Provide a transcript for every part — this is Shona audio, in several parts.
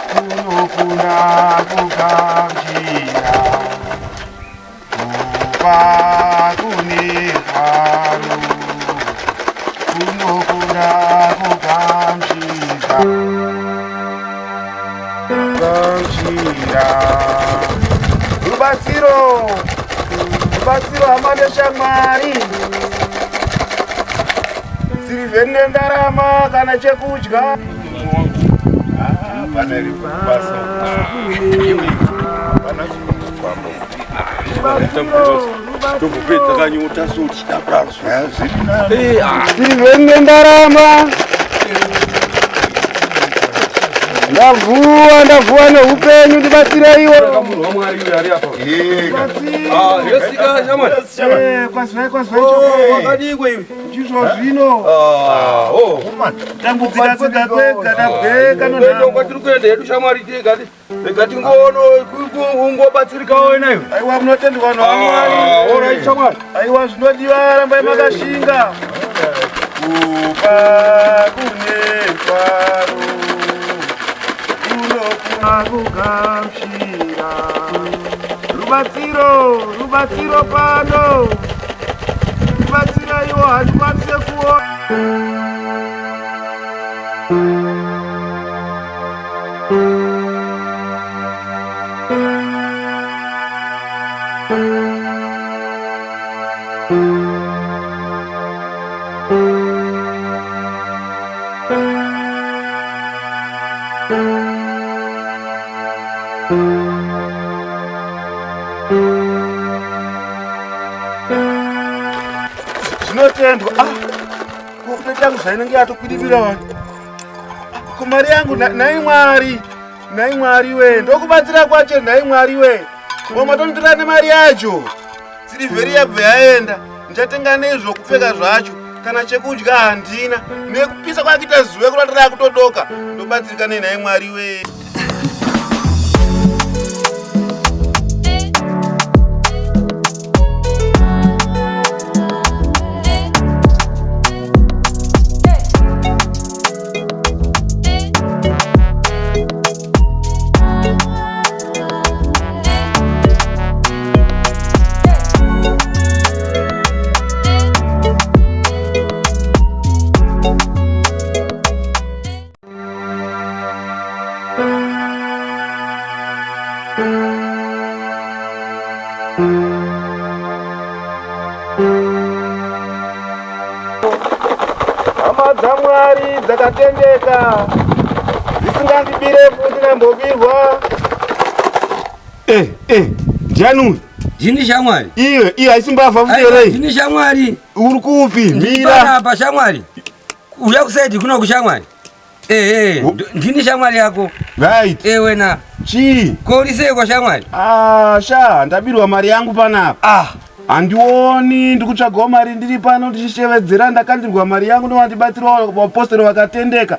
Kunokunda kukamjira kupa kune kwaru kunokunda kukamjira rubatsiro hamane shamwari sirivheni nendarama kana chekudya sirivheni nendarama ndavhuwa neupenyu ndibatsiraiwo chizvo zvino tambudzika tsika kwega tabweka kwatiri kuenda hedu shamwari tegati rega tingoona ungobatsirikawo wenayo aiwa munotendwa orai shamwari aiwa zvinodiwa rambai makashinga kupa kune kwaro kugamshira rubatsiro pano rubatsira iwo handikwanise kuona zvinotendwa kufuta changu zvainenge yatokwidibira vanhu kumari yangu nhai mwari we ndokubatsira kwacho nhai mwari we wamatonditora nemari yacho sirivheri yabve yaenda ndichatenga nezvokupfeka zvacho kana chekudya handina nekupisa kwakuita zuve kuratira kutodoka ndobatsirika nenhai mwari we hama dzamwari dzakatendeka dzisingandibire futi nambobirwa ndianui ndini shamwari iwe haisimbavha futerei ndini shamwari uri kupi mira apa shamwari uya kusaidi kuno kushamwari ndini shamwari yako right wena chii korisei kwa shamwari sha ndabirwa mari yangu panapa handioni ndikutsvagawo mari ndiri pano ndichishevedzera ndakandirwa mari yangu novandibatsirawo vaposteri vakatendeka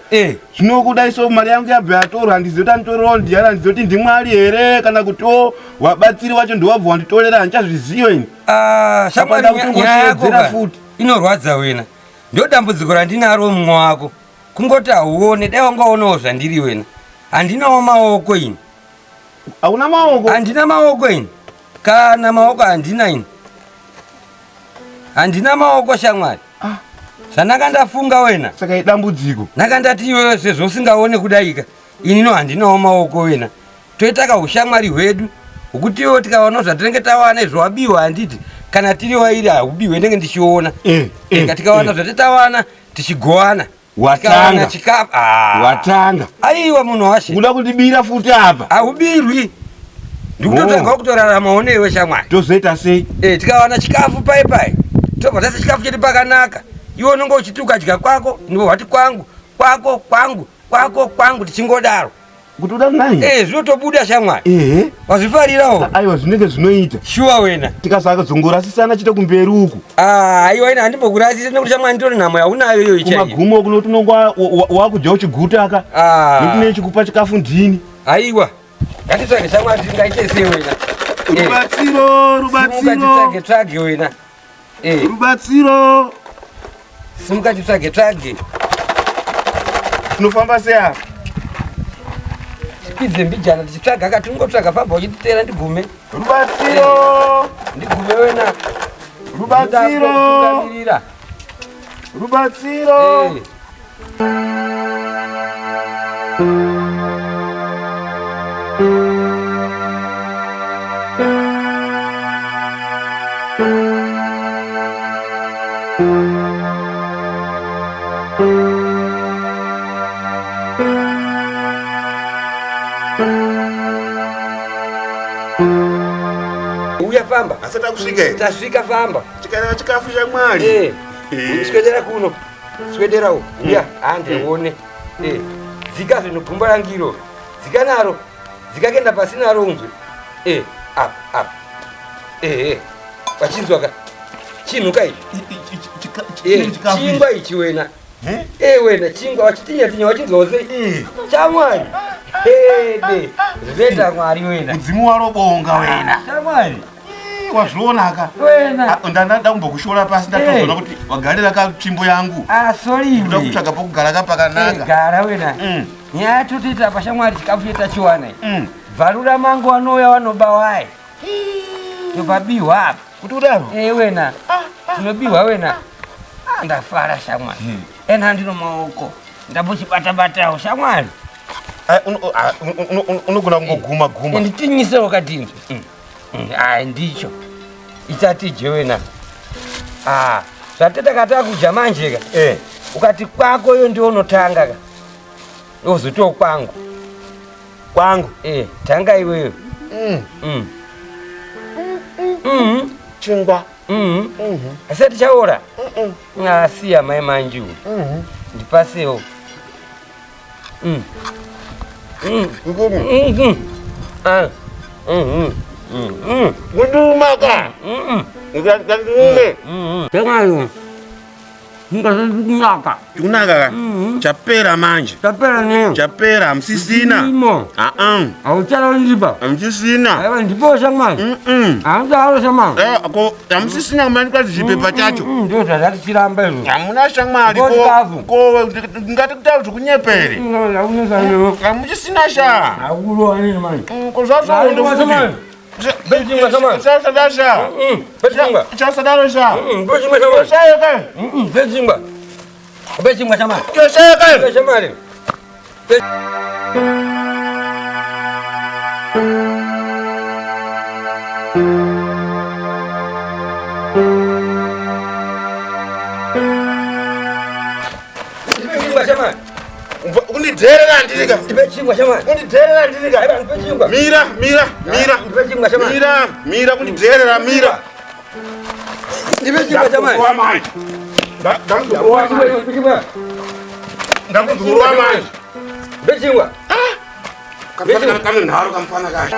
zvino kudai so mari yangu yabva yatorwa handizivi kuti anditorerawo ndiani handizivi kuti ndimwari here kana kutiwo vabatsiri wacho ndiwabva wanditorera handichazviziva ini shamwari nyaya yako inorwadza wena ndo dambudziko randinaro mumwe wako kungoti hauone dai wangaonawo zvandiri wena handinawo maoko ini hauna maoko handina maoko ini kana maoko handina ini handina maoko shamwari zvandakandafunga wena saka idambudziko ndakandati iwewe sezvo usingaone kudaika inino handinawo maoko wena toitaka ushamwari hwedu hwokuti iwo tikaona zvatinenge tawana zvawabiwa handiti kana tiri wairi haubiwe ndenge ndichiona tikawana zvatitawana tichigowana watanga chikafu watanga aiwa munhu washe uda kundibira futi apa haubirwi ndikutotanga kutoraramawo newe shamwari tozoita sei tikawana chikafu pai tobva tase chikafu chedu pakanaka iwe unonge uchiti ukadya kwako ndiwo hwati kwangu kwako kwangu kwako kwangu tichingodaro kuti udari naye zvotobuda shamwari wazvifarirawo aiwa zvinenge zvinoita shuwa wena tikasakazongorasisana chite kumberi uku aiwa ina handimbokurasisa nekuti shamwari nditori nhamo yaunayo iyo ichaiyo kumagumo kunoti unonge wakudya uchigutaka nekune chikupa chikafu ndini aiwa ngatitsvage shamwari tingaite sei wena rubatsiro wena rubatsiro simukatitsvage tinofamba seapa tipidze mbijana tichitsvaga akatingotsvaga famba uchititera ndigume rubatsiro ndigume wena rubatsiro uya famba asati akusvika tasvika famba tikareva chikafu chamwari swedera kuno swederawo uya handione dzika zvinogumba rangiro dzika naro dzikakenda pasi naro unzwe apa wachinzwaka chinhuka ichi chingwa ichi wena wena chingwa wachitinyatinya wachinzwawo sei chamwari zvinoita mwari wena mudzimu warobonga wena chamwari wazvionaka ndanda kumbokushora pasi ndatozoona kuti wagarira katsvimbo yangu sorry kutsvaga pokugara kapakanaka gara wena nyaya totoita pashamwari chikafu chetachiwana vharura mangu vanouya vanoba wai topabiwa apa kuti udaro wena tinobiwa wena ndafara shamwari ena ndino maoko ndambochibata-batawo shamwari unogona kungoguma nditinyisewo kadini ndicho itatije wena zvatetakata kudya manjeka ukati kwako iyo ndiwo unotanga ka ozotiwo kwangu tanga iweyo chingwa asati chaora asiya mai manjiwo ndipasewo kudumaka tengayo kunaka chapera manje chapera hamusisina haucharandipa hamusisina aiwa ndipo shamwari handaro shamwari hamusisina kumanikwa zvipepa chacho ndo zvazati chiramba izvo hamuna shamwari ngati kutaura zvekunyepere hamuchisina sha hakurowanini kozvazvaondofuti Bechingwa shamwari. Sadar sha. Bechingwa. Sadar sha. Bechingwa shamwari. Shayaka. Bechingwa. Bechingwa shamwari. Shayaka. Shamwari. Bechingwa shamwari. Undidherera ndiriga. Bechingwa shamwari. Undidherera ndiriga. Bechingwa. Mira. Bechingwa shamwari. Mira kundidherera mira. Bechingwa shamwari. Ndakuzurwa manje. Bechingwa. Kamfana kamfana kahle.